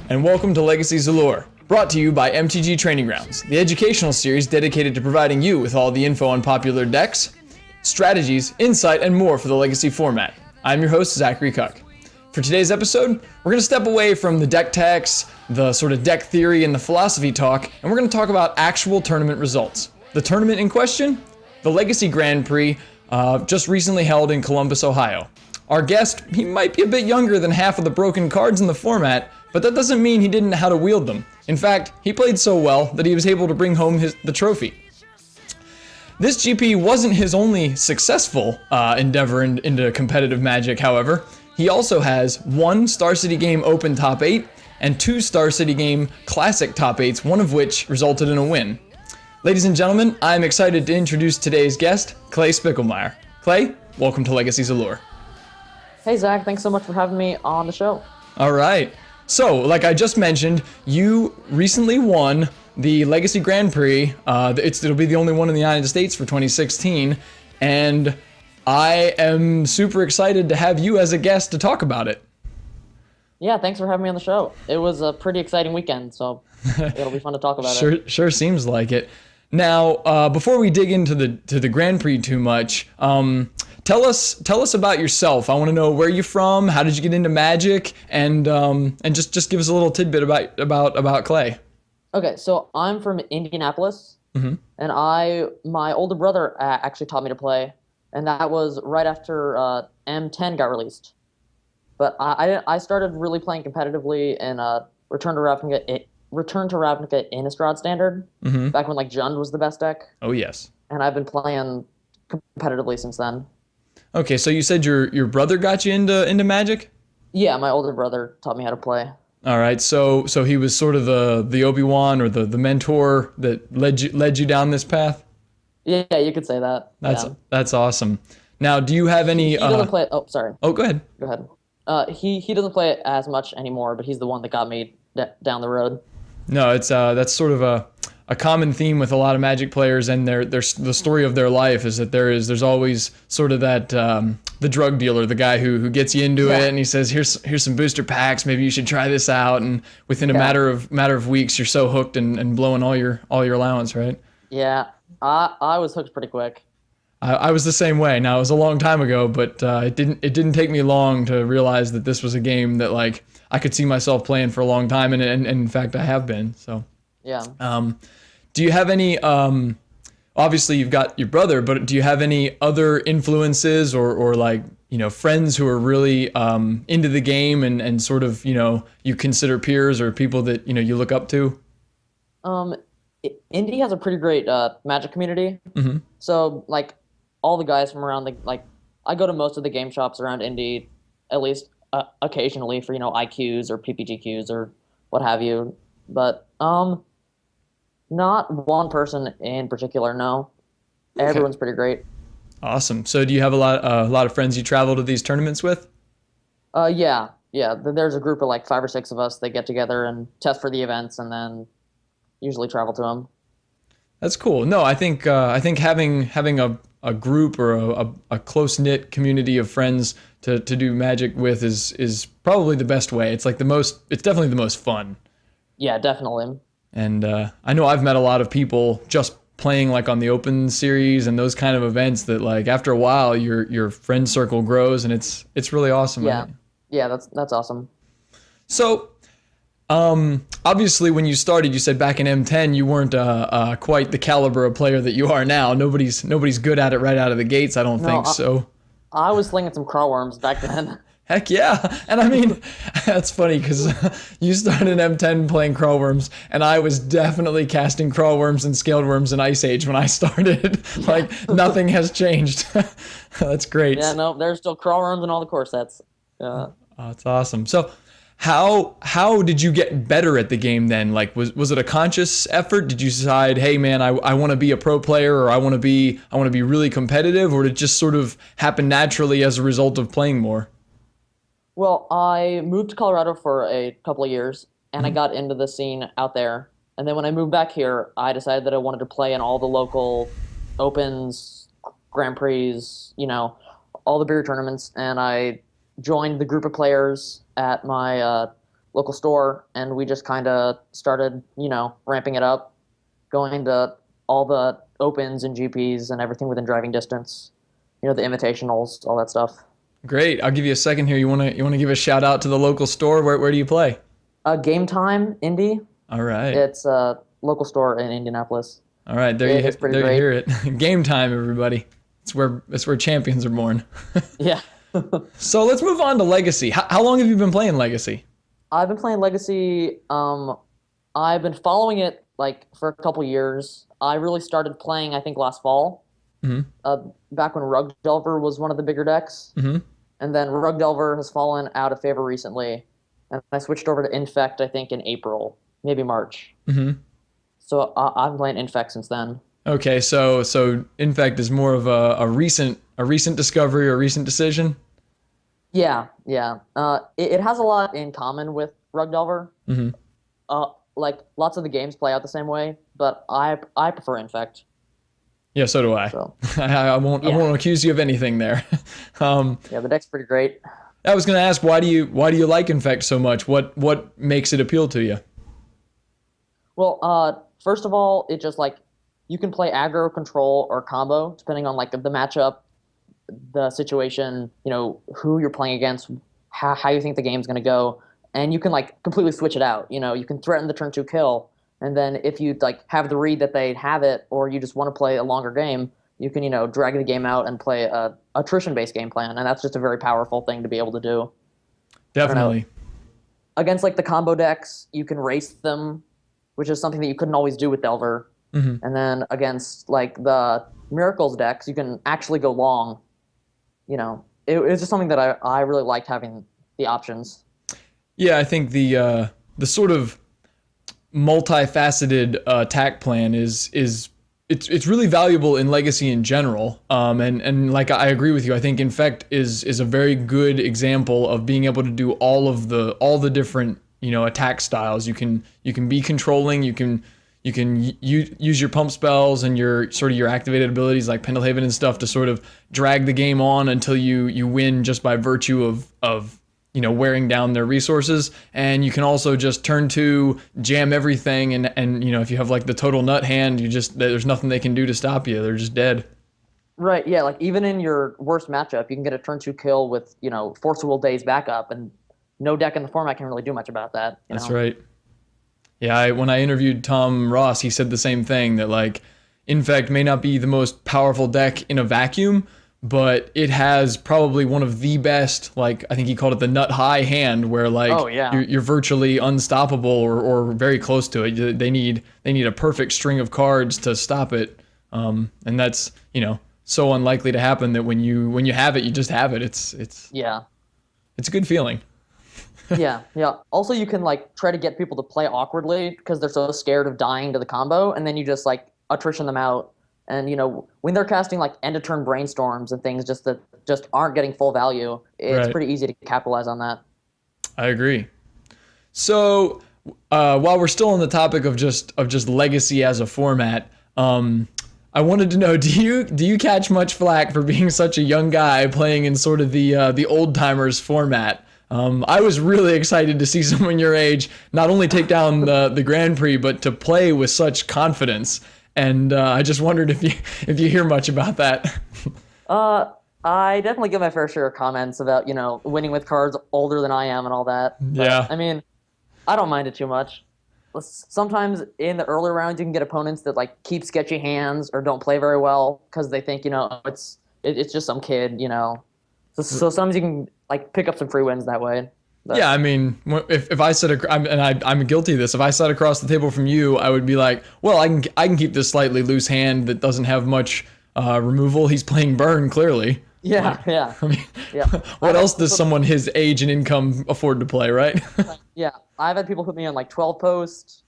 and welcome to Legacy's Allure, brought to you by MTG Training Grounds, the educational series dedicated to providing you with all the info on popular decks, strategies, insight, and more for the Legacy format. I'm your host, Zachary Cuck. For today's episode, we're going to step away from the deck techs, the sort of deck theory, and the philosophy talk, and we're going to talk about actual tournament results. The tournament in question? The Legacy Grand Prix, just recently held in Columbus, Ohio. Our guest, he might be a bit younger than half of the broken cards in the format, but that doesn't mean he didn't know how to wield them. In fact, he played so well that he was able to bring home the trophy. This GP wasn't his only successful endeavor into competitive Magic, however. He also has 1 Star City Game Open Top 8 and 2 Star City Game Classic Top 8s, one of which resulted in a win. Ladies and gentlemen, I'm excited to introduce today's guest, Clay Spicklemire. Clay, welcome to Legacy's Allure. Hey Zach, thanks so much for having me on the show. All right. So, like I just mentioned, you recently won the Legacy Grand Prix. It'll be the only one in the United States for 2016, and I am super excited to have you as a guest to talk about it. Yeah, thanks for having me on the show. It was a pretty exciting weekend, so it'll be fun to talk about it. Sure seems like it. Now, before we dig into the Grand Prix too much, tell us about yourself. I want to know where you're from, how did you get into Magic, and just give us a little tidbit about Clay. Okay, so I'm from Indianapolis, and my older brother actually taught me to play, and that was right after M10 got released. But I started really playing competitively in Return to Ravnica Innistrad Standard, back when like Jund was the best deck. Oh yes. And I've been playing competitively since then. Okay, so you said your brother got you into Magic? Yeah, my older brother taught me how to play. All right, so he was sort of the Obi-Wan or the mentor that led you down this path? Yeah, you could say that. That's awesome. Now, do you have any? He doesn't play. Oh, sorry. Oh, go ahead. Go ahead. He doesn't play it as much anymore, but he's the one that got me down the road. No, it's that's sort of a common theme with a lot of Magic players, and the story of their life is that there's always sort of that the drug dealer, the guy who gets you into it, and he says here's some booster packs, maybe you should try this out, and within a matter of weeks you're so hooked and blowing all your allowance, right? Yeah, I was hooked pretty quick. I was the same way. Now it was a long time ago, but it didn't take me long to realize that this was a game that like I could see myself playing for a long time, and in fact I have been. So yeah. Do you have any? Obviously you've got your brother, but do you have any other influences or like friends who are really into the game and sort of you consider peers or people that you look up to? Indy has a pretty great Magic community. So like all the guys from around I go to most of the game shops around Indy, at least occasionally for IQs or PPGQs or what have you. But not one person in particular. No, everyone's pretty great. Awesome. So do you have a lot of friends you travel to these tournaments with? Yeah. There's a group of like 5 or 6 of us that get together and test for the events, and then usually travel to them. That's cool. No, I think having a group or a close knit community of friends to do Magic with is probably the best way. It's definitely the most fun. Yeah, definitely. And I know I've met a lot of people just playing like on the Open series and those kind of events that like after a while your friend circle grows, and it's really awesome. Yeah, right? Yeah, that's awesome. So. Obviously when you started, you said back in M10 you weren't quite the caliber of player that you are now. Nobody's good at it right out of the gates, I don't think so. I was slinging some crawl worms back then. Heck yeah. And I mean, that's funny because you started in M10 playing crawl worms, and I was definitely casting crawl worms and scaled worms in Ice Age when I started. Like nothing has changed. That's great. Yeah, no, there's still crawl worms in all the core sets. Oh, that's awesome. So How did you get better at the game then? Like, was it a conscious effort? Did you decide, hey man, I want to be a pro player, or I want to be really competitive, or did it just sort of happen naturally as a result of playing more? Well, I moved to Colorado for a couple of years, and I got into the scene out there. And then when I moved back here, I decided that I wanted to play in all the local Opens, Grand Prix, all the beer tournaments, and I joined the group of players at my local store, and we just kind of started, ramping it up, going to all the opens and GPs and everything within driving distance, the invitationals, all that stuff. Great. I'll give you a second here. You want to give a shout out to the local store? Where do you play? Game Time Indy. All right. It's a local store in Indianapolis. All right. There you hear it. Game time, everybody. It's where champions are born. Yeah. So let's move on to Legacy. How long have you been playing Legacy? I've been playing Legacy. I've been following it for a couple years. I really started playing, I think, last fall. Mm-hmm. Back when Rug Delver was one of the bigger decks. Mm-hmm. And then Rug Delver has fallen out of favor recently. And I switched over to Infect, I think, in April, maybe March. Mm-hmm. So I've been playing Infect since then. Okay, so Infect is more of a recent discovery or recent decision? Yeah. It has a lot in common with Rug Delver. Mm-hmm. Lots of the games play out the same way, but I prefer Infect. Yeah, so do I. So, I won't accuse you of anything there. Yeah, the deck's pretty great. I was going to ask, why do you like Infect so much? What makes it appeal to you? Well, first of all, it just you can play aggro, control, or combo depending on the matchup, the situation, who you're playing against, how you think the game's going to go, and you can completely switch it out. You can threaten the turn 2 kill, and then if you have the read that they have it, or you just want to play a longer game, you can drag the game out and play a attrition-based game plan, and that's just a very powerful thing to be able to do. Definitely. Against the combo decks, you can race them, which is something that you couldn't always do with Delver. Mm-hmm. And then against the Miracles decks, you can actually go long. It's just something that I really liked having the options. Yeah, I think the sort of multifaceted attack plan is it's really valuable in Legacy in general. And I agree with you. I think Infect is a very good example of being able to do all the different attack styles. You can be controlling. You can use your pump spells and your activated abilities like Pendelhaven and stuff to sort of drag the game on until you win just by virtue of wearing down their resources. And you can also just turn to jam everything and if you have the total nut hand, there's nothing they can do to stop you. They're just dead. Right, yeah, even in your worst matchup, you can get a turn 2 kill with, Force of Will Days backup, and no deck in the format can really do much about that. That's right. Yeah, when I interviewed Tom Ross, he said the same thing, that Infect may not be the most powerful deck in a vacuum, but it has probably one of the best, I think he called it the nut high hand, where you're virtually unstoppable or very close to it. They need a perfect string of cards to stop it, and that's so unlikely to happen that when you have it, you just have it. It's a good feeling. Yeah. Also, you can try to get people to play awkwardly because they're so scared of dying to the combo, and then you just attrition them out. And when they're casting end of turn brainstorms and things that aren't getting full value, it's pretty easy to capitalize on that. I agree. So while we're still on the topic of just Legacy as a format, I wanted to know, do you catch much flack for being such a young guy playing in sort of the old timers format? I was really excited to see someone your age not only take down the Grand Prix, but to play with such confidence. And I just wondered if you hear much about that. I definitely get my fair share of comments about winning with cards older than I am and all that. But, yeah. I mean, I don't mind it too much. Sometimes in the early rounds you can get opponents that keep sketchy hands or don't play very well because they think it's just some kid. So sometimes you can pick up some free wins that way. But. Yeah, I mean, if I sat I'm guilty of this. If I sat across the table from you, I would be like, well, I can keep this slightly loose hand that doesn't have much removal. He's playing burn clearly. Yeah, yeah. I mean, yeah. What else does someone his age and income afford to play, right? Yeah, I've had people put me on 12 post,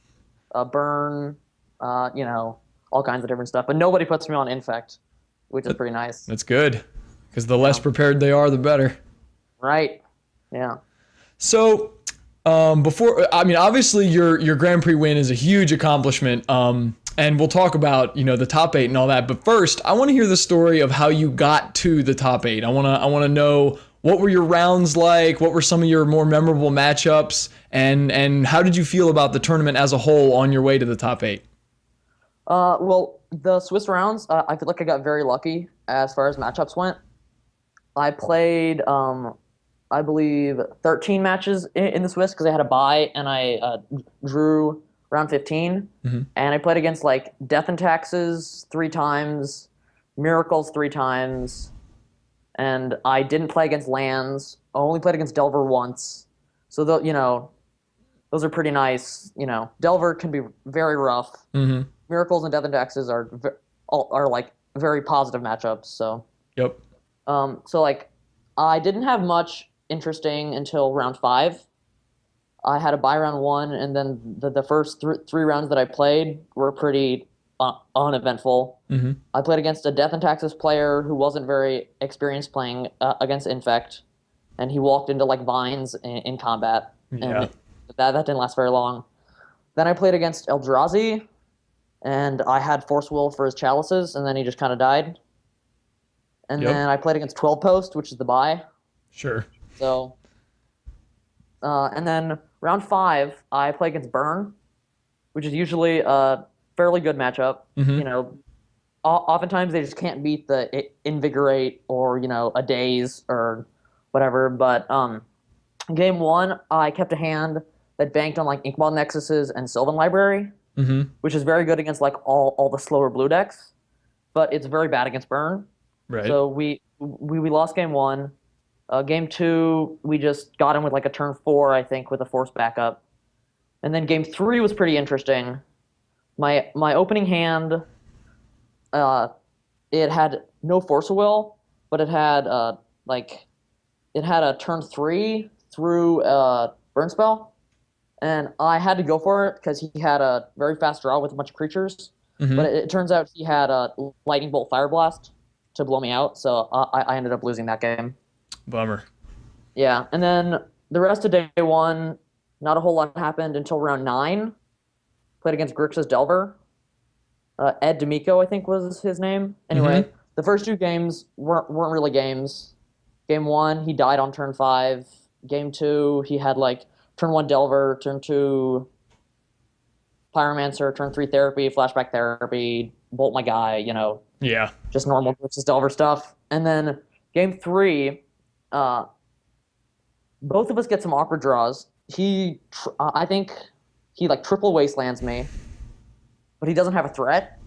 burn, all kinds of different stuff, but nobody puts me on Infect, which is pretty nice. That's good, because the less prepared they are, the better. Right. Yeah. So, obviously your Grand Prix win is a huge accomplishment, and we'll talk about, the top 8 and all that. But first, I want to hear the story of how you got to the top 8. I want to know, what were your rounds like? What were some of your more memorable matchups? And how did you feel about the tournament as a whole on your way to the top 8? Well, the Swiss rounds, I feel like I got very lucky as far as matchups went. I played, I believe, 13 matches in the Swiss because I had a bye, and I drew round 15. And I played against like Death and Taxes 3 times, Miracles 3 times, and I didn't play against Lands. I only played against Delver once. So, those are pretty nice. Delver can be very rough. Miracles and Death and Taxes are like very positive matchups. So Yep. So like I didn't have much interesting until round 5. I had a bye round 1, and then the first 3 rounds that I played were pretty uneventful. I played against a Death and Taxes player who wasn't very experienced playing against Infect, and he walked into like vines in combat, Yeah. and that didn't last very long. Then I played against Eldrazi, and I had Force Will for his chalices, and then he just kind of died. And Yep. then I played against 12 Post, which is the bye. Sure. So, and then round 5, I play against Burn, which is usually a fairly good matchup. Oftentimes they just can't beat the Invigorate or a Daze or whatever. But game 1, I kept a hand that banked on like Inkmoth Nexuses and Sylvan Library, which is very good against like all the slower blue decks, but it's very bad against Burn. Right. So we lost game 1. Game 2, we just got him with like a turn 4, I think, with a force backup. And then game 3 was pretty interesting. My opening hand, it had no Force of Will, but it had a turn 3 through Burn Spell, and I had to go for it because he had a very fast draw with a bunch of creatures. But it turns out he had a Lightning Bolt Fire Blast to blow me out, so I ended up losing that game. Bummer. Yeah, and then the rest of day 1, not a whole lot happened until round 9. Played against Grixis Delver. Ed D'Amico, I think, was his name. Anyway, the first 2 games weren't really games. Game 1, he died on turn 5. Game 2, he had like turn 1 Delver, turn 2 Pyromancer, turn 3 Therapy, Flashback Therapy, Bolt my guy, Yeah. just normal Grixis Delver stuff. And then game 3, both of us get some awkward draws. I think he like triple wastelands me, but he doesn't have a threat.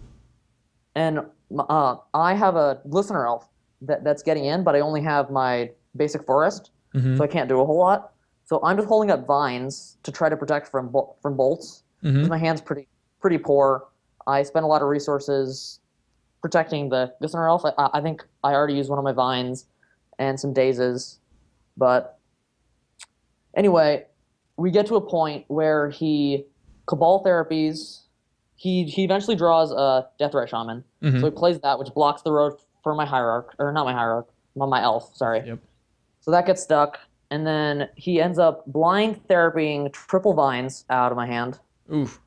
And I have a Glistener Elf that's getting in, but I only have my basic forest, so I can't do a whole lot. So I'm just holding up vines to try to protect from bolts. Because my hand's pretty poor. I spend a lot of resources protecting the Glistener Elf. I think I already used one of my vines and some dazes, but anyway, we get to a point where he Cabal therapies. He eventually draws a Deathray Shaman, so he plays that, which blocks the road for my Hierarch, or not my Hierarch, my Elf. Sorry. Yep. So that gets stuck, and then he ends up blind therapying triple vines out of my hand. Oof.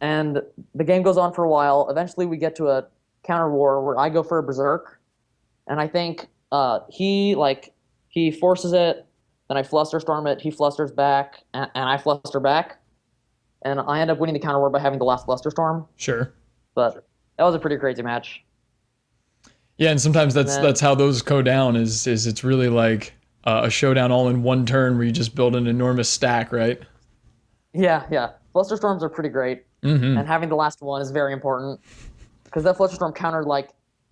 And the game goes on for a while. Eventually, we get to a counter war where I go for a Berserk, and I think he forces it. Then I Flusterstorm it. He flusters back, and I fluster back, and I end up winning the counter war by having the last Flusterstorm. Sure. But that was a pretty crazy match. Yeah, and sometimes that's how those go down. Is it's really like a showdown all in one turn where you just build an enormous stack, right? Yeah. Flusterstorms are pretty great, and having the last one is very important because that Flusterstorm countered like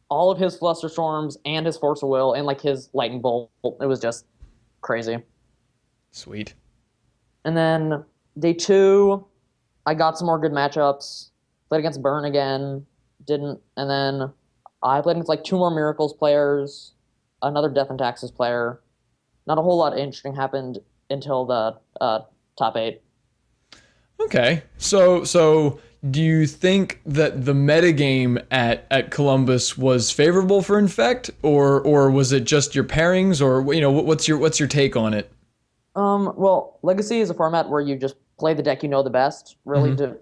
all of his Flusterstorms and his Force of Will and like his Lightning Bolt. It was just crazy. Sweet. And then day 2, I got some more good matchups. Played against Burn again, didn't, and then I played against like 2 more Miracles players, another Death and Taxes player. Not a whole lot interesting happened until the top 8. Okay, so do you think that the metagame at Columbus was favorable for Infect, or was it just your pairings, or what's your take on it? Well, Legacy is a format where you just play the deck you know the best, really, to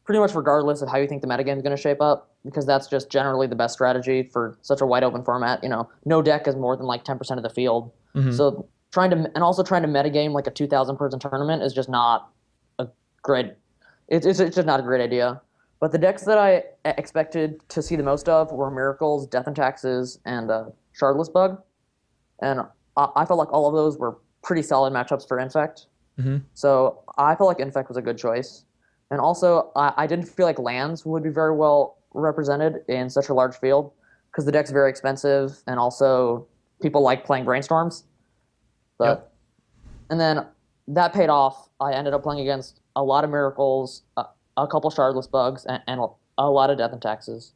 pretty much regardless of how you think the metagame is going to shape up, because that's just generally the best strategy for such a wide open format. No deck is more than like 10% of the field, so trying to metagame like a 2,000 person tournament is just not a great. It's just not a great idea. But the decks that I expected to see the most of were Miracles, Death and Taxes, and Shardless Bug, and I felt like all of those were pretty solid matchups for Infect. So I felt like Infect was a good choice. And also, I didn't feel like lands would be very well represented in such a large field because the deck's very expensive, and also people like playing Brainstorms. But And then that paid off. I ended up playing against a lot of Miracles, a couple Shardless Bugs, and a lot of Death and Taxes.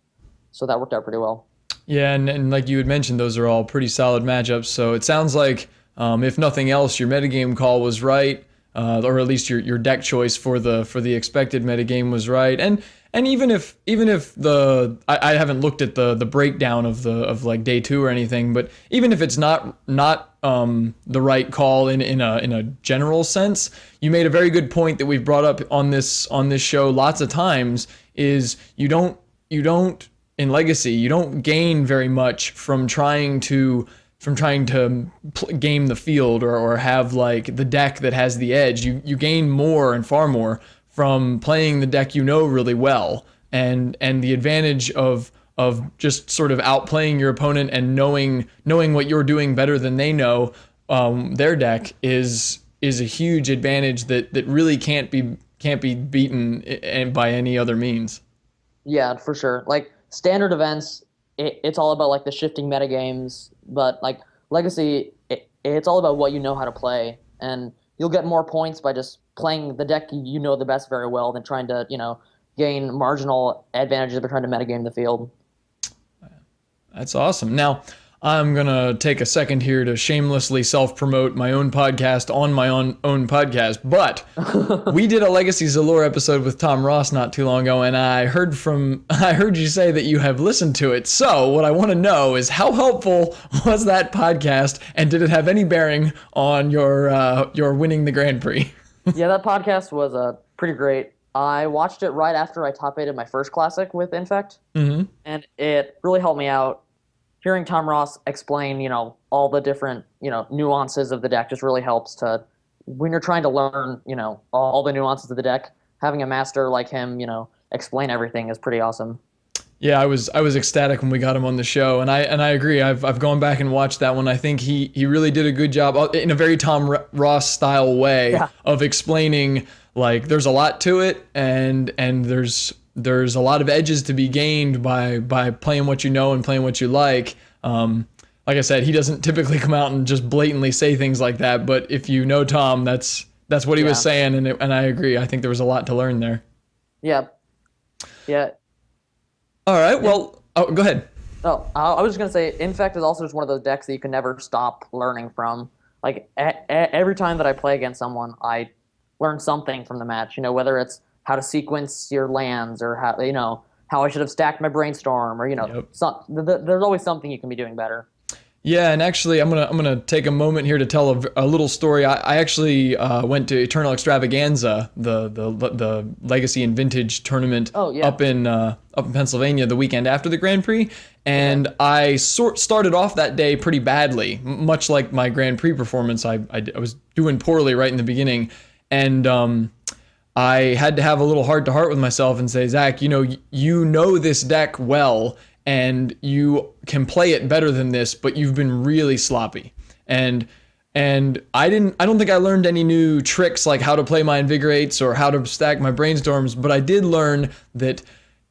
So that worked out pretty well. Yeah, and like you had mentioned, those are all pretty solid matchups. So it sounds like, if nothing else, your metagame call was right, or at least your deck choice for the expected metagame was right. And even if I haven't looked at the breakdown of like day 2 or anything, but even if it's not the right call in a general sense, you made a very good point that we've brought up on this show lots of times. Is you don't in Legacy, you don't gain very much from trying to game the field or have like the deck that has the edge. You gain more and far more from playing the deck you know really well, and the advantage of just sort of outplaying your opponent and knowing what you're doing better than they know their deck is a huge advantage that really can't be beaten by any other means. Yeah, for sure. Like standard events, it's all about like the shifting metagames, but like Legacy, it's all about what you know how to play, and you'll get more points by just playing the deck you know the best very well than trying to, gain marginal advantages by trying to metagame the field. That's awesome. Now, I'm going to take a second here to shamelessly self-promote my own podcast on my own podcast, but we did a Legacy's Allure episode with Tom Ross not too long ago, and I heard you say that you have listened to it. So what I want to know is, how helpful was that podcast, and did it have any bearing on your winning the Grand Prix? Yeah, that podcast was pretty great. I watched it right after I top 8'd my first Classic with Infect, and it really helped me out. Hearing Tom Ross explain, all the different, nuances of the deck just really helps to, when you're trying to learn, all the nuances of the deck, having a master like him, explain everything is pretty awesome. Yeah, I was ecstatic when we got him on the show, and I agree. I've gone back and watched that one. I think he really did a good job in a very Tom Ross style way of explaining, like, there's a lot to it, and there's a lot of edges to be gained by playing what you know and playing what you like. Like I said, he doesn't typically come out and just blatantly say things like that, but if you know Tom, that's what he was saying, and I agree. I think there was a lot to learn there. Yeah. All right, well, go ahead. Oh, I was just going to say, Infect is also just one of those decks that you can never stop learning from. Like, every time that I play against someone, I learn something from the match, whether it's how to sequence your lands, or how I should have stacked my Brainstorm, or, there's always something you can be doing better. Yeah, and actually, I'm gonna take a moment here to tell a little story. I actually went to Eternal Extravaganza, the Legacy and Vintage tournament up in Pennsylvania the weekend after the Grand Prix, and I started off that day pretty badly, much like my Grand Prix performance. I was doing poorly right in the beginning, and I had to have a little heart-to-heart with myself and say, Zach, you know this deck well, and you can play it better than this, but you've been really sloppy. And I don't think I learned any new tricks like how to play my Invigorates or how to stack my Brainstorms, but I did learn that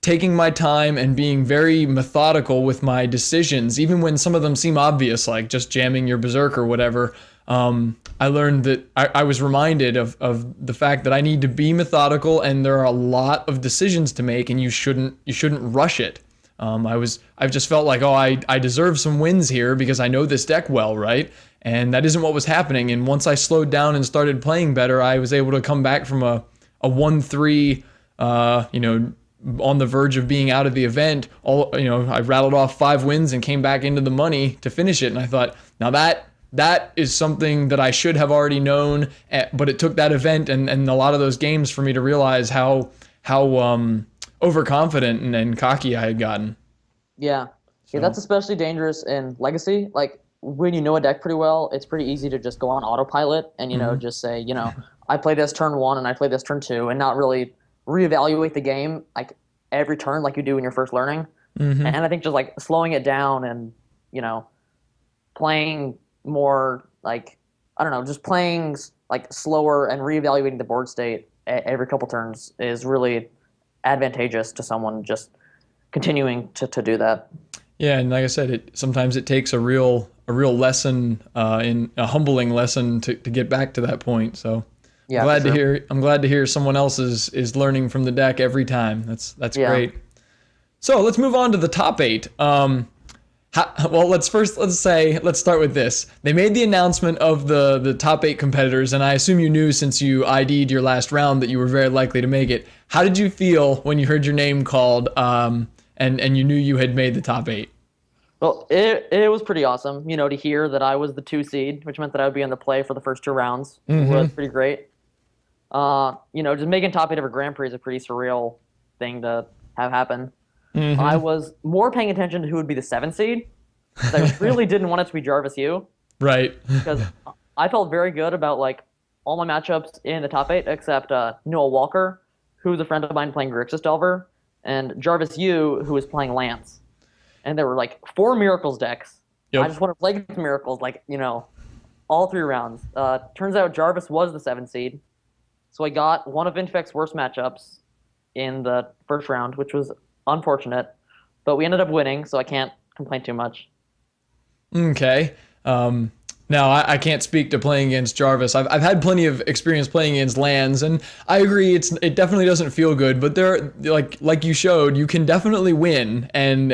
taking my time and being very methodical with my decisions, even when some of them seem obvious, like just jamming your Berserk or whatever, I learned that I was reminded of the fact that I need to be methodical, and there are a lot of decisions to make, and you shouldn't rush it. I've just felt like, I deserve some wins here because I know this deck well, right? And that isn't what was happening. And once I slowed down and started playing better, I was able to come back from a 1-3, on the verge of being out of the event. I rattled off 5 wins and came back into the money to finish it. And I thought, now that is something that I should have already known, but it took that event and a lot of those games for me to realize how overconfident and cocky I had gotten. Yeah, that's especially dangerous in Legacy. Like, when you know a deck pretty well, it's pretty easy to just go on autopilot and, just say, I play this turn one and I play this turn two and not really reevaluate the game like every turn like you do when you're first learning. And I think just like slowing it down and, playing more like, I don't know, just playing like slower and reevaluating the board state every couple turns is really advantageous to someone just continuing to do that. Yeah, and like I said, sometimes it takes a real lesson, in a humbling lesson to get back to that point. So Yeah, I'm glad to hear someone else is learning from the deck every time. That's Yeah. great. So let's move on to the top 8. Let's start with this. They made the announcement of the top 8 competitors, and I assume you knew since you ID'd your last round that you were very likely to make it. How did you feel when you heard your name called, and you knew you had made the top 8? Well, it was pretty awesome, to hear that I was the 2 seed, which meant that I would be in the play for the first 2 rounds. Was pretty great. Just making top 8 of a Grand Prix is a pretty surreal thing to have happen. I was more paying attention to who would be the 7 seed. I really didn't want it to be Jarvis Yu. Right. Because I felt very good about like all my matchups in the top 8 except Noah Walker, who's a friend of mine playing Grixis Delver, and Jarvis Yu, who was playing Lance. And there were like 4 Miracles decks. Yep. I just want to play against Miracles, like, all 3 rounds. Turns out Jarvis was the 7 seed. So I got one of Infect's worst matchups in the first round, which was unfortunate. But we ended up winning, so I can't complain too much. Okay. Now, I can't speak to playing against Jarvis. I've had plenty of experience playing against lands, and I agree it definitely doesn't feel good. But there, like you showed, you can definitely win, and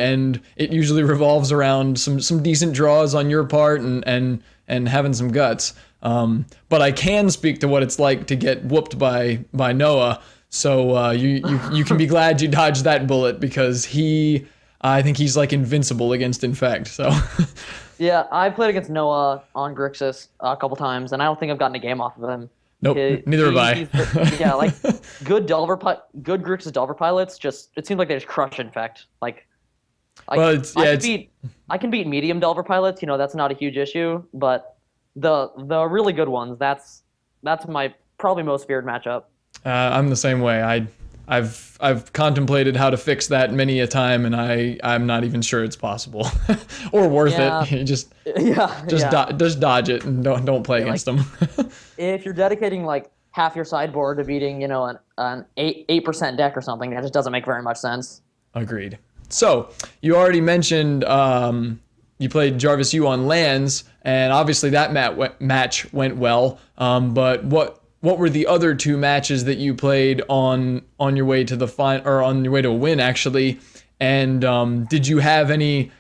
it usually revolves around some decent draws on your part and having some guts. But I can speak to what it's like to get whooped by Noah. So you can be glad you dodged that bullet because I think he's like invincible against Infect. So. Yeah, I played against Noah on Grixis a couple times, and I don't think I've gotten a game off of him. Nope, neither have I. Yeah, like good Grixis Delver pilots, it seems like they just crush Infect. I can beat medium Delver pilots. That's not a huge issue, but the really good ones, that's my probably most feared matchup. I'm the same way. I've contemplated how to fix that many a time, and I'm not even sure it's possible or worth it. You just dodge it and don't play against them. If you're dedicating like half your sideboard to beating an 8% deck or something, that just doesn't make very much sense. Agreed. So you already mentioned you played Jarvis Yu on lands, and obviously that match went well. But what were the other 2 matches that you played on your way to the or on your way to a win actually? And did you have any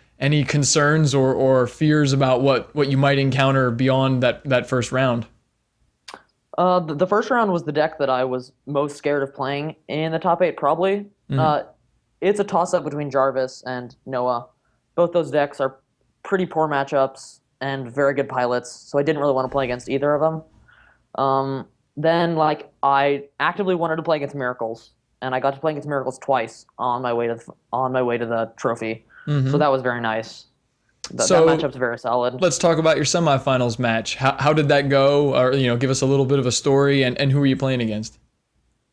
concerns or fears about what you might encounter beyond that first round? The first round was the deck that I was most scared of playing in the top 8 probably. It's a toss-up between Jarvis and Noah. Both those decks are pretty poor matchups and very good pilots, so I didn't really want to play against either of them. Then, I actively wanted to play against Miracles, and I got to play against Miracles twice on my way to the trophy. So that was very nice. That matchup's very solid. Let's talk about your semifinals match. How did that go? Or give us a little bit of a story, and who were you playing against?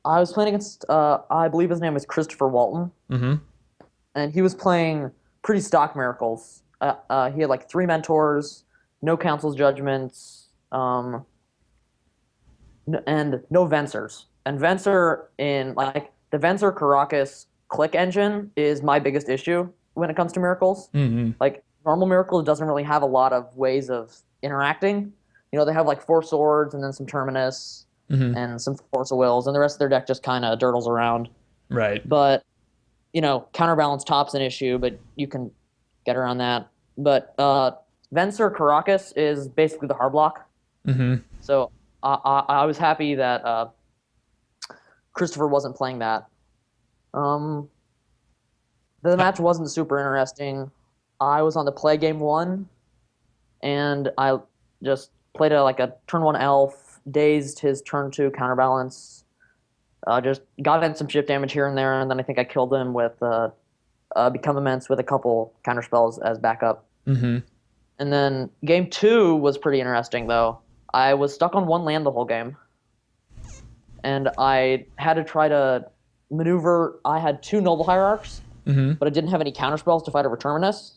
I was playing against I believe his name is Christopher Walton, and he was playing pretty stock Miracles. He had like 3 mentors, no council's judgments. And no Vencers. And Vencer the Vencer Caracas click engine is my biggest issue when it comes to Miracles. Like normal Miracles doesn't really have a lot of ways of interacting. They have like 4 swords and then some Terminus and some Force of Wills, and the rest of their deck just kind of dirtles around. Right. But counterbalance top's an issue, but you can get around that. But Vencer Caracas is basically the hard block. So I was happy that Christopher wasn't playing that. The match wasn't super interesting. I was on the play game 1, and I just played a turn 1 elf, dazed his turn 2 counterbalance, just got in some shift damage here and there, and then I think I killed him with Become Immense with a couple counterspells as backup. And And then game 2 was pretty interesting though. I was stuck on one land the whole game, and I had to try to maneuver. I had 2 noble hierarchs, but I didn't have any counterspells to fight over Terminus.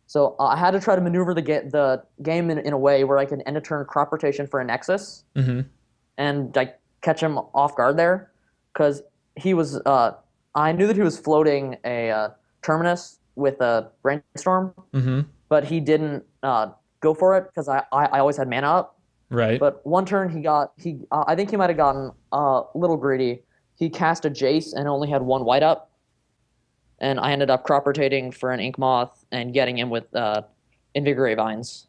So I had to try to maneuver the game in a way where I could end a turn crop rotation for a Nexus, and like catch him off guard there, because he was. I knew that he was floating a Terminus with a Brainstorm, but he didn't go for it because I always had mana up. Right. But one turn I think he might have gotten a little greedy. He cast a Jace and only had 1 white up, and I ended up crop rotating for an Ink Moth and getting him with Invigorate Vines.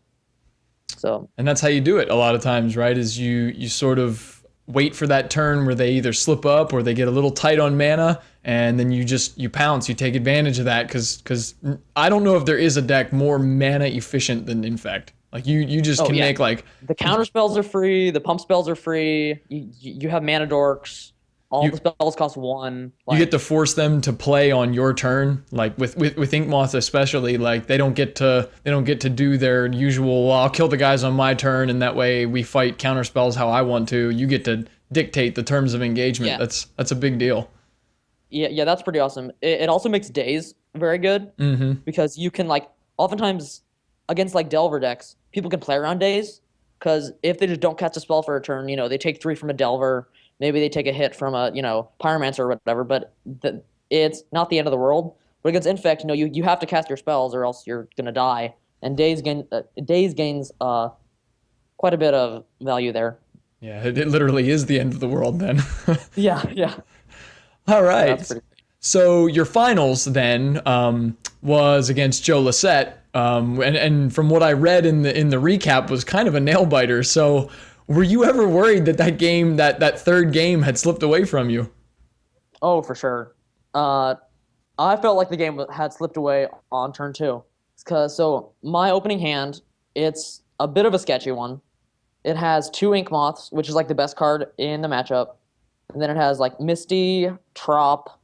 So. And that's how you do it a lot of times, right? Is you sort of wait for that turn where they either slip up or they get a little tight on mana, and then you pounce, you take advantage of that, because I don't know if there is a deck more mana efficient than Infect. Like you just can make like the counter spells are free, the pump spells are free. You have mana dorks. All the spells cost 1. You get to force them to play on your turn. Like with Ink Moth especially, like they don't get to do their usual. Well, I'll kill the guys on my turn, and that way we fight counter spells how I want to. You get to dictate the terms of engagement. Yeah. That's a big deal. Yeah, that's pretty awesome. It also makes days very good, because you can like oftentimes against like Delver decks, people can play around days, because if they just don't cast a spell for a turn, they take 3 from a Delver. Maybe they take a hit from a, Pyromancer or whatever, but it's not the end of the world. But against Infect, you have to cast your spells or else you're going to die. And Days gains quite a bit of value there. Yeah, it literally is the end of the world then. Yeah. All right. So your finals then was against Joe Lissette, and from what I read in the recap was kind of a nail biter. So were you ever worried that game, that third game had slipped away from you? Oh, for sure. I felt like the game had slipped away on turn 2. So my opening hand, it's a bit of a sketchy one. It has 2 Ink Moths, which is like the best card in the matchup. And then it has like Misty, Trop,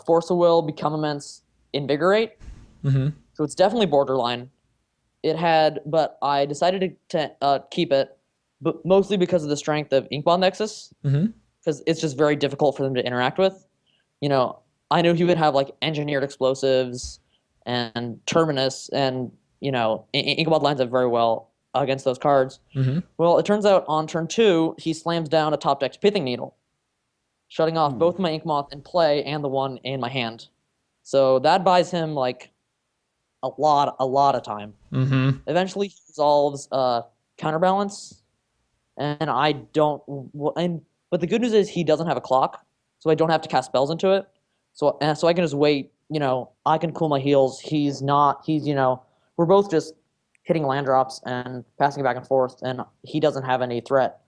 Force of Will, Become Immense, Invigorate. So it's definitely borderline. But I decided to keep it, but mostly because of the strength of Inkbond Nexus, because it's just very difficult for them to interact with. I knew he would have like engineered explosives and Terminus, and Inkbond lines up very well against those cards. Well, it turns out on turn 2, he slams down a top decked Pithing Needle, shutting off both my Ink Moth in play and the one in my hand. So that buys him like a lot of time. Eventually, he resolves Counterbalance. And but the good news is he doesn't have a clock, so I don't have to cast spells into it. So I can just wait. I can cool my heels. We're both just hitting land drops and passing it back and forth, and he doesn't have any threat.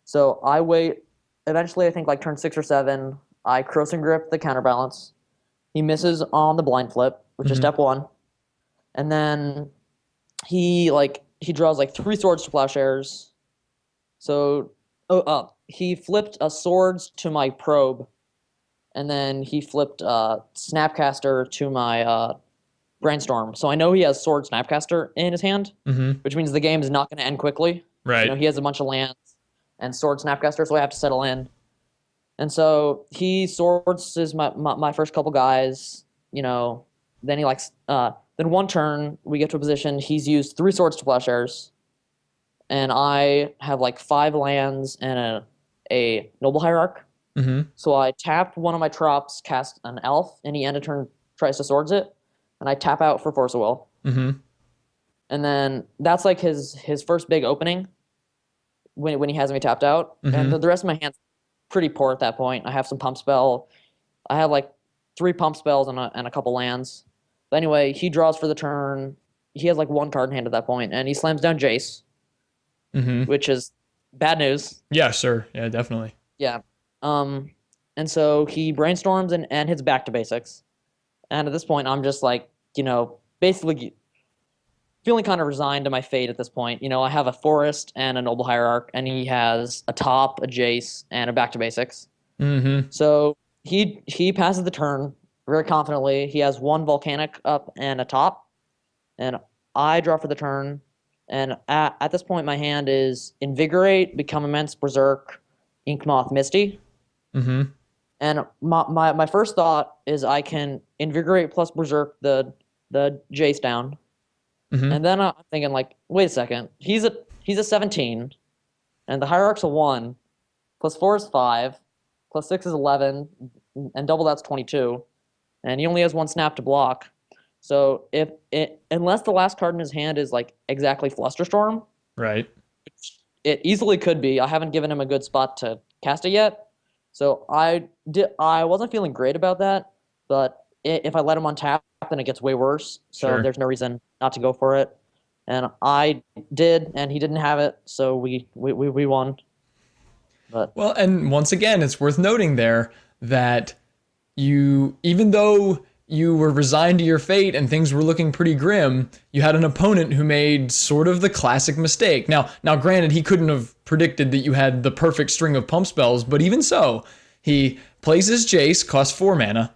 So I wait. Eventually, I think like turn 6 or 7, I Crossing Grip the Counterbalance. He misses on the blind flip, which is step 1, and then he draws like 3 Swords to Plowshares. So, he flipped Swords to my Probe, and then he flipped Snapcaster to my Brainstorm. So I know he has Sword Snapcaster in his hand, which means the game is not going to end quickly. Right. He has a bunch of lands and Sword Snapcaster, so I have to settle in. And so he swords my first couple guys. Then he then one turn we get to a position. He's used 3 Swords to Plowshares. And I have like 5 lands and a Noble Hierarch. So I tap one of my Trops, cast an Elf, and he end of turn tries to Swords it. And I tap out for Force of Will. And then that's like his first big opening when he has me tapped out. And the rest of my hand's pretty poor at that point. I have some pump spell. I have like 3 pump spells and a couple lands. But anyway, he draws for the turn. He has like 1 card in hand at that point, and he slams down Jace. Which is bad news. Yeah, sure. Yeah, definitely. Yeah. And so he brainstorms and hits back to basics. And at this point, I'm just like, basically feeling kind of resigned to my fate at this point. I have a Forest and a Noble Hierarch, and he has a Top, a Jace, and a back to basics. So he passes the turn very confidently. He has 1 Volcanic up and a Top. And I draw for the turn, and at this point, my hand is Invigorate, Become Immense, Berserk, Ink Moth, Misty. Mm-hmm. And my first thought is I can Invigorate plus Berserk the Jace down. Mm-hmm. And then I'm thinking like, wait a second, he's a 17, and the Hierarch's a 1, plus 4 is 5, plus 6 is 11, and double that's 22, and he only has 1 snap to block. So unless the last card in his hand is like exactly Flusterstorm, Right. it easily could be. I haven't given him a good spot to cast it yet, so I wasn't feeling great about that. But if I let him on tap, then it gets way worse. So Sure. there's no reason not to go for it. And I did, and he didn't have it, so we won. But Well, and once again, it's worth noting there that you, even though you were resigned to your fate and things were looking pretty grim, you had an opponent who made sort of the classic mistake. Now, granted, he couldn't have predicted that you had the perfect string of pump spells, but even so, he plays his Jace, costs 4 mana,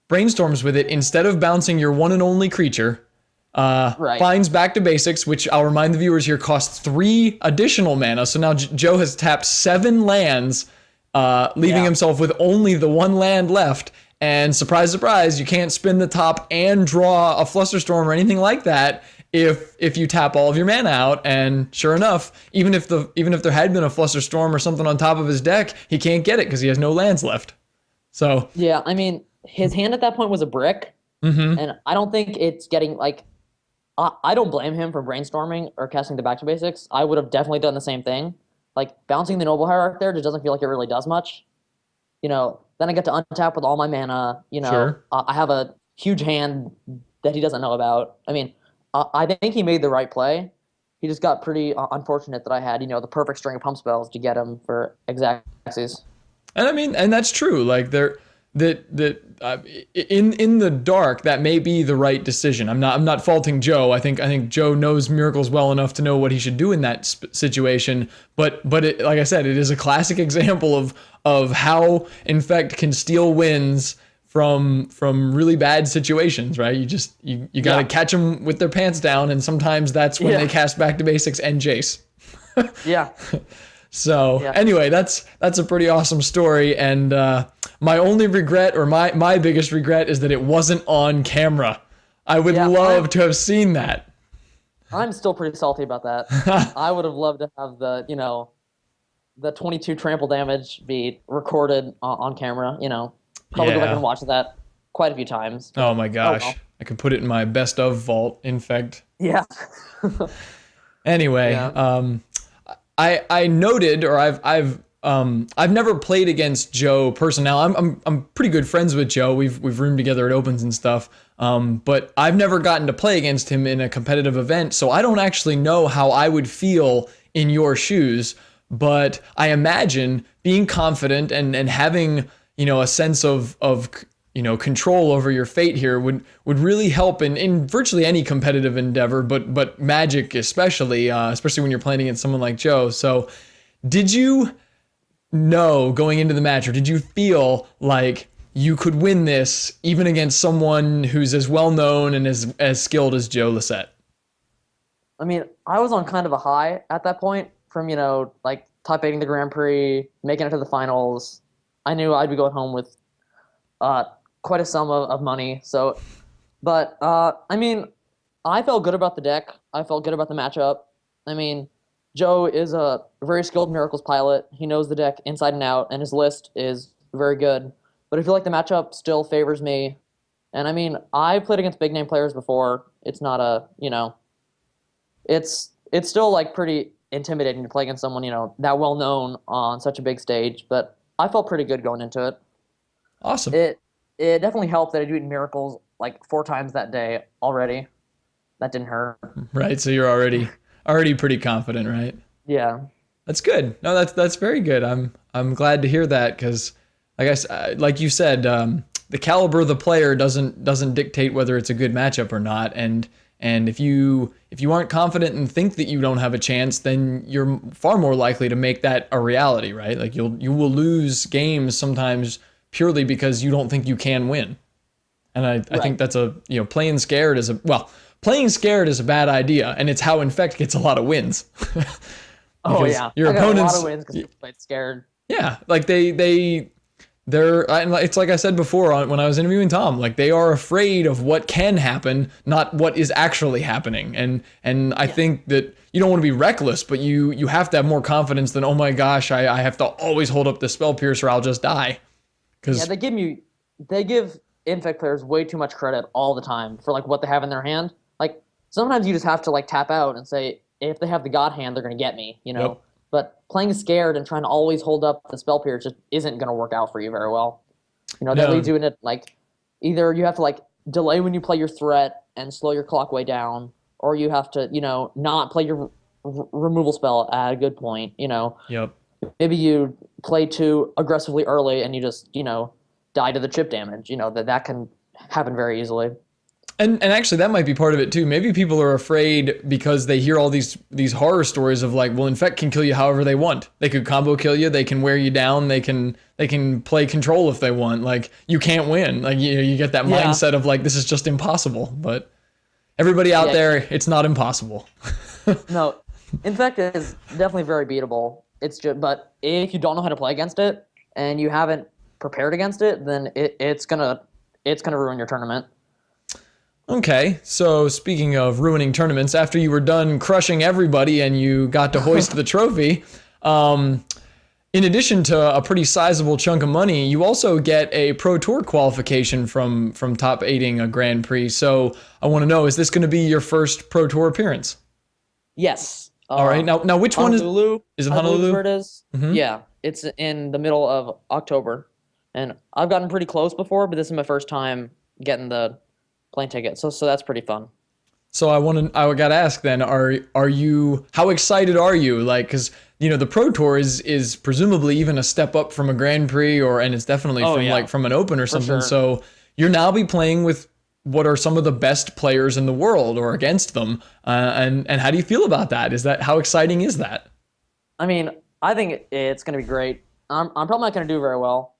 brainstorms with it instead of bouncing your one and only creature. Right. Finds Back to Basics, which I'll remind the viewers here costs 3 additional mana. So now Joe has tapped 7 lands, leaving himself with only the 1 land left. And surprise, surprise, you can't spin the top and draw a Flusterstorm or anything like that if you tap all of your mana out. And sure enough, even if there had been a Flusterstorm or something on top of his deck, he can't get it because he has no lands left. So yeah, I mean, his hand at that point was a brick, and I don't think it's getting like. I don't blame him for brainstorming or casting the Back to Basics. I would have definitely done the same thing. Like bouncing the Noble Hierarch there just doesn't feel like it really does much. Then I get to untap with all my mana. Sure. I have a huge hand that he doesn't know about. I mean, I think he made the right play. He just got pretty unfortunate that I had, the perfect string of pump spells to get him for Xyz. And I mean, and that's true. Like in the dark, that may be the right decision. I'm not faulting Joe. I think Joe knows Miracles well enough to know what he should do in that situation. But it, like I said, it is a classic example of how Infect can steal wins from really bad situations, right? You got to catch them with their pants down, and sometimes that's when they cast Back to Basics and Jace. Yeah. So anyway, that's a pretty awesome story, and my only regret, or my biggest regret, is that it wasn't on camera. I would love to have seen that. I'm still pretty salty about that. I would have loved to have the 22 trample damage be recorded on camera. Probably go back and watch that quite a few times. Oh my gosh, I could put it in my best of vault. Infect. Yeah. Anyway, I noted, or I've never played against Joe personally. Now I'm pretty good friends with Joe. We've roomed together at opens and stuff. But I've never gotten to play against him in a competitive event, so I don't actually know how I would feel in your shoes. But I imagine being confident and having a sense of control over your fate here would really help in virtually any competitive endeavor, but Magic especially when you're playing against someone like Joe. So did you know going into the match, or did you feel like you could win this even against someone who's as well known and as skilled as Joe Lissette? I mean, I was on kind of a high at that point from, like top 8ing the Grand Prix, making it to the finals. I knew I'd be going home with quite a sum of money. So, but I mean, I felt good about the deck. I felt good about the matchup. I mean, Joe is a very skilled Miracles pilot. He knows the deck inside and out, and his list is very good. But I feel like the matchup still favors me. And I mean, I played against big name players before. It's not it's still like pretty intimidating to play against someone, that well known on such a big stage. But I felt pretty good going into it. Awesome. It definitely helped that I beat Miracles like 4 times that day already. That didn't hurt. Right. So you're already pretty confident, right? Yeah. That's good. No, that's very good. I'm glad to hear that, because like you said, the caliber of the player doesn't dictate whether it's a good matchup or not. And if you aren't confident and think that you don't have a chance, then you're far more likely to make that a reality, right? Like you will lose games sometimes purely because you don't think you can win. And I think that's playing scared is a bad idea, and it's how Infect gets a lot of wins. Oh yeah, your I got opponents a lot of wins because people played scared. Yeah, like it's like I said before when I was interviewing Tom, like they are afraid of what can happen, not what is actually happening. And I think that you don't want to be reckless, but you have to have more confidence than, oh my gosh, I have to always hold up the spell piercer, I'll just die. Yeah, they give Infect players way too much credit all the time for like what they have in their hand. Like sometimes you just have to like tap out and say, if they have the God hand, they're gonna get me, you know. Yep. But playing scared and trying to always hold up the spell piercer just isn't gonna work out for you very well. You know, that leads you into like either you have to like delay when you play your threat and slow your clock way down, or you have to, you know, not play your removal spell at a good point, you know. Yep. Maybe you play too aggressively early and you just, you know, die to the chip damage. You know, that can happen very easily. And actually that might be part of it too. Maybe people are afraid because they hear all these horror stories of like, well, Infect can kill you however they want. They could combo kill you, they can wear you down, they can play control if they want. Like you can't win. Like you get that mindset of like, this is just impossible. But everybody out there, it's not impossible. No, Infect is definitely very beatable. It's just, but if you don't know how to play against it and you haven't prepared against it, then it's gonna ruin your tournament. Okay, so speaking of ruining tournaments, after you were done crushing everybody and you got to hoist the trophy, in addition to a pretty sizable chunk of money, you also get a Pro Tour qualification from top 8ing a Grand Prix. So I want to know, is this going to be your first Pro Tour appearance? Yes. All right. Now which Honolulu, one is it? Honolulu? Where it is? Mm-hmm. Yeah, it's in the middle of October, and I've gotten pretty close before, but this is my first time getting the plane ticket, so that's pretty fun. So I got to ask then, are you, how excited are you? Like, because you know the Pro Tour is presumably even a step up from a Grand Prix, and it's definitely from an Open or something. Sure. So you'll now be playing with what are some of the best players in the world or against them, and how do you feel about that? How exciting is that? I mean, I think it's going to be great. I'm probably not going to do very well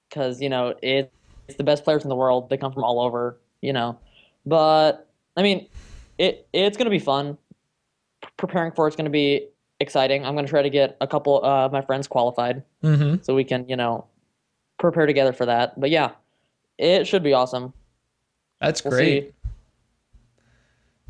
because you know it's the best players in the world. They come from all over. You know, but I mean, it's going to be fun. Preparing for it's going to be exciting. I'm going to try to get a couple of my friends qualified so we can, you know, prepare together for that. But yeah, it should be awesome. That's great.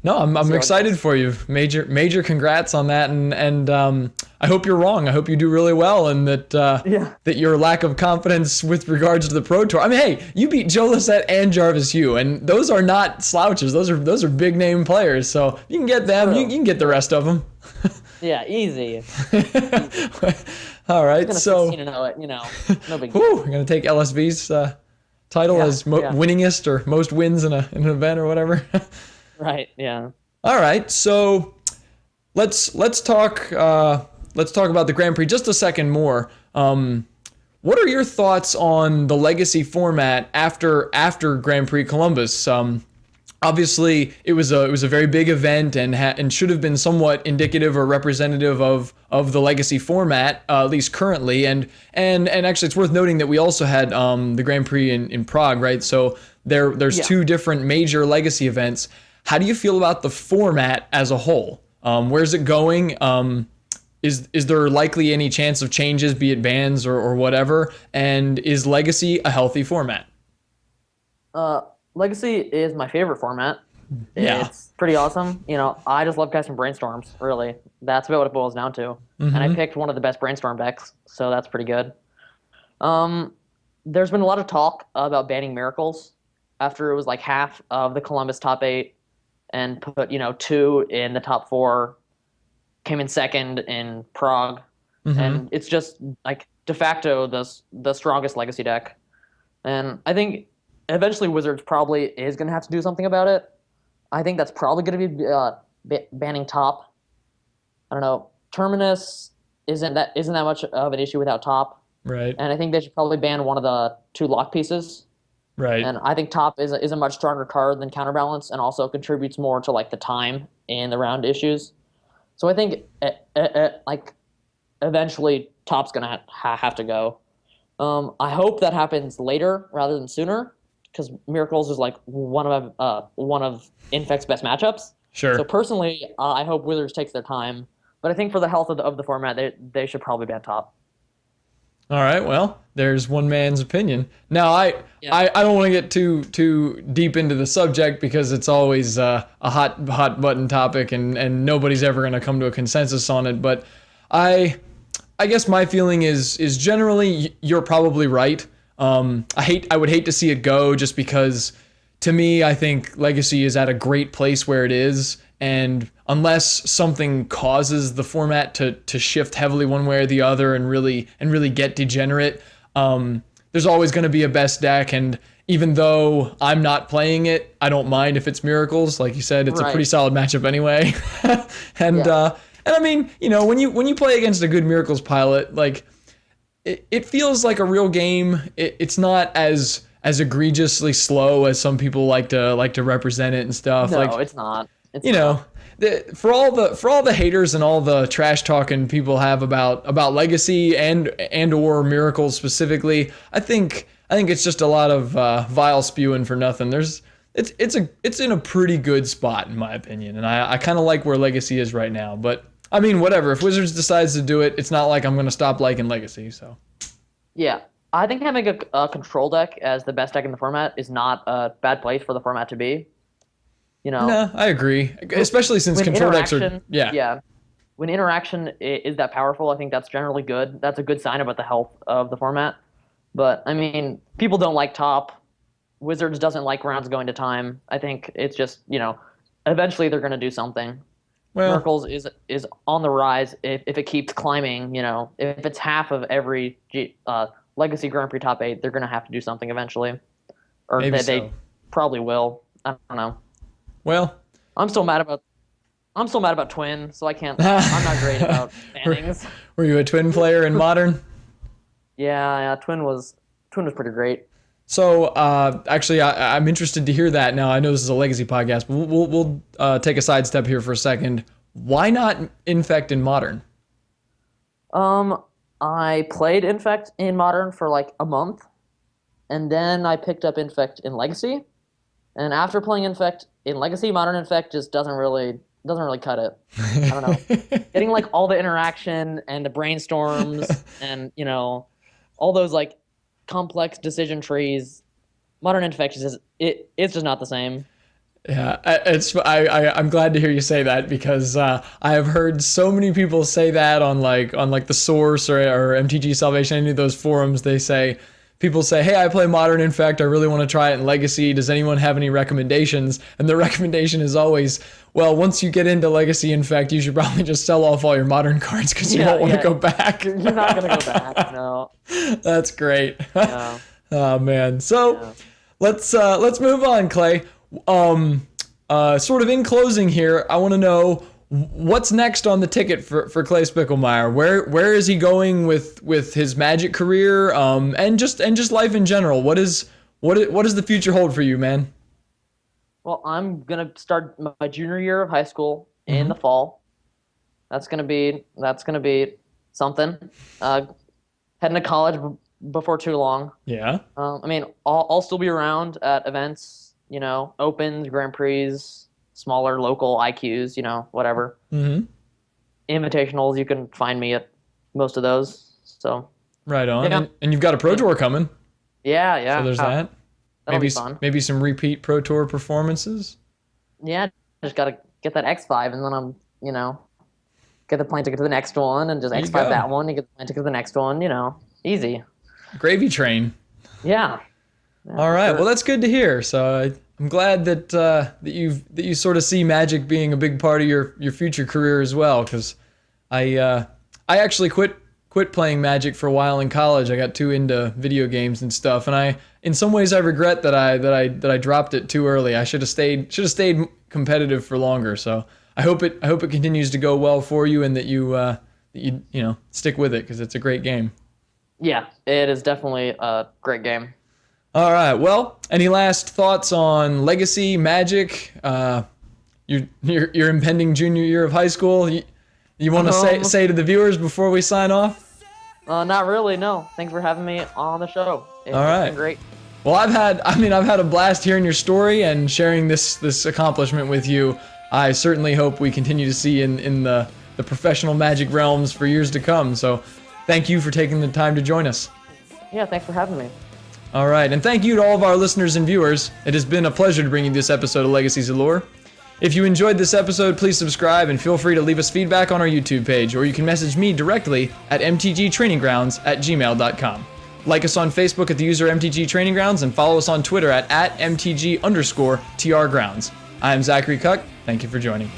No, I'm excited for you. Major congrats on that, and I hope you're wrong. I hope you do really well, and that your lack of confidence with regards to the Pro Tour. I mean, hey, you beat Joe Lissette and Jarvis Hugh, and those are not slouches. Those are big name players. So you can get them. You can get the rest of them. Yeah, easy. All right, so you know, no big deal. We're gonna take LSV's title as winningest or most wins in an event or whatever. Right. Yeah. All right. So let's talk about the Grand Prix just a second more. What are your thoughts on the Legacy format after Grand Prix Columbus? Obviously, it was a very big event and should have been somewhat indicative or representative of the Legacy format, at least currently. And actually, it's worth noting that we also had the Grand Prix in Prague, right? So there's two different major Legacy events. How do you feel about the format as a whole? Where's it going? Is there likely any chance of changes, be it bans or whatever? And is Legacy a healthy format? Legacy is my favorite format. Yeah. It's pretty awesome. You know, I just love casting brainstorms, really. That's about what it boils down to. And I picked one of the best brainstorm decks, so that's pretty good. There's been a lot of talk about banning miracles after it was like half of the Columbus top 8 and put, 2 in the top 4, came in second in Prague. And it's just like de facto the strongest Legacy deck. And I think eventually Wizards probably is going to have to do something about it. I think that's probably going to be banning top. I don't know. Terminus isn't that much of an issue without top. Right. And I think they should probably ban one of the 2 lock pieces. Right. And I think top is a much stronger card than Counterbalance and also contributes more to like the time in the round issues. So I think like eventually top's going to have to go. I hope that happens later rather than sooner because Miracles is like one of Infect's best matchups. Sure. So personally, I hope Wizards takes their time, but I think for the health of the format, they should probably be at top. All right, well, there's one man's opinion. Now, I don't want to get too deep into the subject because it's always a hot button topic, and nobody's ever going to come to a consensus on it. But I guess my feeling is generally you're probably right. I would hate to see it go just because, to me, I think Legacy is at a great place where it is, and unless something causes the format to shift heavily one way or the other and really get degenerate, there's always going to be a best deck. And even though I'm not playing it, I don't mind if it's Miracles. Like you said, it's a pretty solid matchup anyway. And I mean, when you play against a good Miracles pilot, like it feels like a real game. It's not as egregiously slow as some people like to represent it and stuff. No, it's not. For all the haters and all the trash talking people have about Legacy and or Miracles specifically, I think it's just a lot of vile spewing for nothing. It's in a pretty good spot in my opinion, and I kind of like where Legacy is right now. But I mean, whatever. If Wizards decides to do it, it's not like I'm going to stop liking Legacy. So yeah, I think having a control deck as the best deck in the format is not a bad place for the format to be. No, I agree. Especially since when control decks are when interaction is that powerful, I think that's generally good. That's a good sign about the health of the format. But I mean, people don't like top. Wizards doesn't like rounds going to time. I think it's just eventually they're going to do something. Well, Miracles is on the rise if it keeps climbing. If it's half of every Legacy Grand Prix top 8, they're going to have to do something eventually, or they probably will. I don't know. Well, I'm still mad about Twin, so I can't. I'm not great about bannings. Were you a Twin player in Modern? Yeah, Twin was pretty great. So actually, I'm interested to hear that. Now I know this is a Legacy podcast, but we'll take a sidestep here for a second. Why not Infect in Modern? I played Infect in Modern for like a month, and then I picked up Infect in Legacy. And after playing Infect in Legacy, Modern Infect just doesn't really cut it. I don't know. Getting like all the interaction and the brainstorms and all those like complex decision trees, Modern Infect it's just not the same. Yeah, I'm glad to hear you say that because I have heard so many people say that on the Source or MTG Salvation, any of those forums. People say, hey, I play Modern Infect. I really want to try it in Legacy. Does anyone have any recommendations? And the recommendation is always, well, once you get into Legacy Infect, you should probably just sell off all your Modern cards because you won't want to go back. You're not going to go back, no. That's great. Yeah. Oh, man. So let's move on, Clay. Sort of in closing here, I want to know, what's next on the ticket for Clay Spicklemire? Where is he going with his Magic career, and just life in general? What does the future hold for you, man? Well, I'm gonna start my junior year of high school in the fall. That's gonna be something. Heading to college before too long. Yeah. I mean, I'll still be around at events, opens, Grand Prix, smaller local IQs, whatever. Mm-hmm. Invitationals, you can find me at most of those. So right on. Yeah. And you've got a Pro Tour coming. Yeah. So there's that. That'll be fun. Maybe some repeat Pro Tour performances. Yeah, just gotta get that X5, and then I'm, get the plane ticket to the next one, and just X5 that one, and get the plane ticket to the next one. Easy. Gravy train. Yeah. All right. Sure. Well, that's good to hear. So I'm glad that you sort of see Magic being a big part of your future career as well. Because I actually quit playing Magic for a while in college. I got too into video games and stuff, and in some ways I regret that I dropped it too early. I should have stayed competitive for longer. So I hope it continues to go well for you, and that you stick with it because it's a great game. Yeah, it is definitely a great game. All right. Well, any last thoughts on Legacy, Magic, your impending junior year of high school? You want to say to the viewers before we sign off? Not really. No. Thanks for having me on the show. It's All right. been great. Well, I've had a blast hearing your story and sharing this accomplishment with you. I certainly hope we continue to see in the professional Magic realms for years to come. So thank you for taking the time to join us. Yeah, thanks for having me. All right, and thank you to all of our listeners and viewers. It has been a pleasure to bring you this episode of Legacies Allure. If you enjoyed this episode, please subscribe and feel free to leave us feedback on our YouTube page, or you can message me directly at mtgtraininggrounds@gmail.com. Like us on Facebook at the user MTG Training Grounds and follow us on Twitter at @MTG_TR Grounds. I am Zachary Cuck. Thank you for joining.